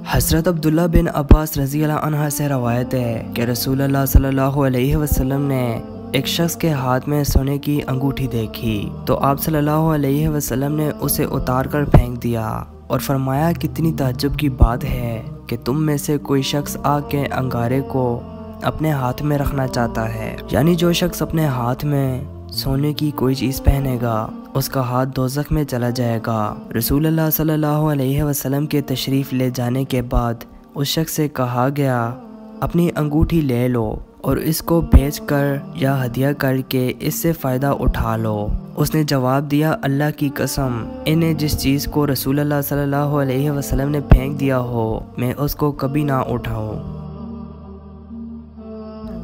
हज़रत अब्दुल्ला बिन अब्बास रज़ी अल्लाह अन्हा से रवायत है कि रसूल अल्लाह सल्लल्लाहु अलैहि वसल्लम ने एक शख्स के हाथ में सोने की अंगूठी देखी तो आप सल्लल्लाहु अलैहि वसल्लम ने उसे उतार कर फेंक दिया और फरमाया, कितनी ताज्जुब की बात है कि तुम में से कोई शख्स आग के अंगारे को अपने हाथ में रखना चाहता है। यानी जो शख्स अपने हाथ में सोने की कोई चीज़ पहनेगा उसका हाथ दोज़ख में चला जाएगा। रसूल अल्लाह सल्लल्लाहु अलैहि वसल्लम के तशरीफ़ ले जाने के बाद उस शख्स से कहा गया, अपनी अंगूठी ले लो और इसको बेचकर या हदिया करके इससे फ़ायदा उठा लो। उसने जवाब दिया, अल्लाह की कसम, इन्हें जिस चीज़ को रसूल अल्लाह सल्लल्लाहु अलैहि वसल्लम ने फेंक दिया हो मैं उसको कभी ना उठाऊं।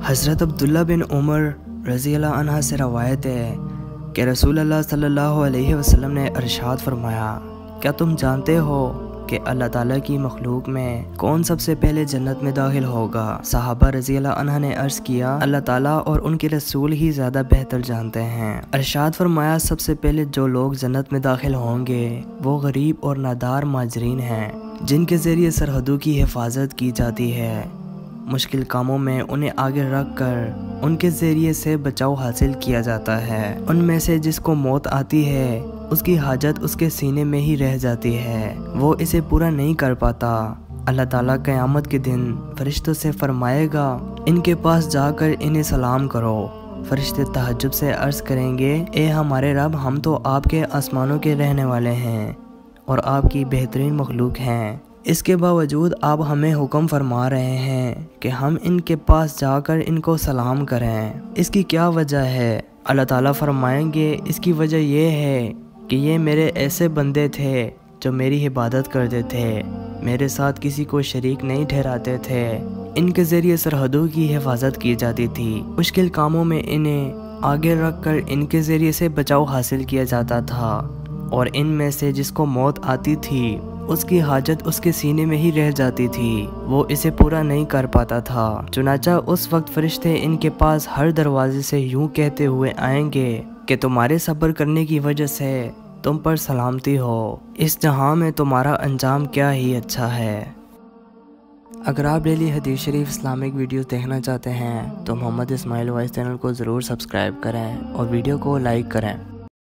हज़रत अब्दुल्ला बिन उमर रज़ी अल्लाह अन्हा से रवायत है कि रसूल अल्लाह सल्लल्लाहु अलैहि वसल्लम ने इरशाद फरमाया, क्या तुम जानते हो कि अल्लाह ताला की मखलूक में कौन सबसे पहले जन्नत में दाखिल होगा? सहाबा रज़ी अल्लाह अन्हा ने अर्ज़ किया, अल्लाह ताला और उनके रसूल ही ज़्यादा बेहतर जानते हैं। इरशाद फरमाया, सबसे पहले जो लोग जन्नत में दाखिल होंगे वो गरीब और नादार माजरीन हैं जिनके ज़रिए सरहदों की हिफाजत की जाती है। मुश्किल कामों में उन्हें आगे रख कर उनके ज़रिए से बचाव हासिल किया जाता है। उनमें से जिसको मौत आती है उसकी हाजत उसके सीने में ही रह जाती है, वो इसे पूरा नहीं कर पाता। अल्लाह ताला क़यामत के दिन फरिश्तों से फरमाएगा, इनके पास जाकर इन्हें सलाम करो। फरिश्ते तहज्जुब से अर्ज़ करेंगे, ए हमारे रब, हम तो आपके आसमानों के रहने वाले हैं और आपकी बेहतरीन मखलूक हैं। इसके बावजूद आप हमें हुक्म फरमा रहे हैं कि हम इनके पास जाकर इनको सलाम करें, इसकी क्या वजह है? अल्लाह ताला फरमाएंगे, इसकी वजह यह है कि ये मेरे ऐसे बंदे थे जो मेरी इबादत करते थे, मेरे साथ किसी को शरीक नहीं ठहराते थे, इनके ज़रिए सरहदों की हिफाजत की जाती थी, मुश्किल कामों में इन्हें आगे रख कर इनके ज़रिए से बचाव हासिल किया जाता था और इनमें से जिसको मौत आती थी उसकी हाजत उसके सीने में ही रह जाती थी, वो इसे पूरा नहीं कर पाता था। चुनाचा उस वक्त फरिश्ते इनके पास हर दरवाजे से यूं कहते हुए आएंगे कि तुम्हारे सब्र करने की वजह से तुम पर सलामती हो, इस जहां में तुम्हारा अंजाम क्या ही अच्छा है। अगर आप डेली हदीस शरीफ इस्लामिक वीडियोस देखना चाहते हैं तो मोहम्मद इस्माइल वॉइस चैनल को ज़रूर सब्सक्राइब करें और वीडियो को लाइक करें।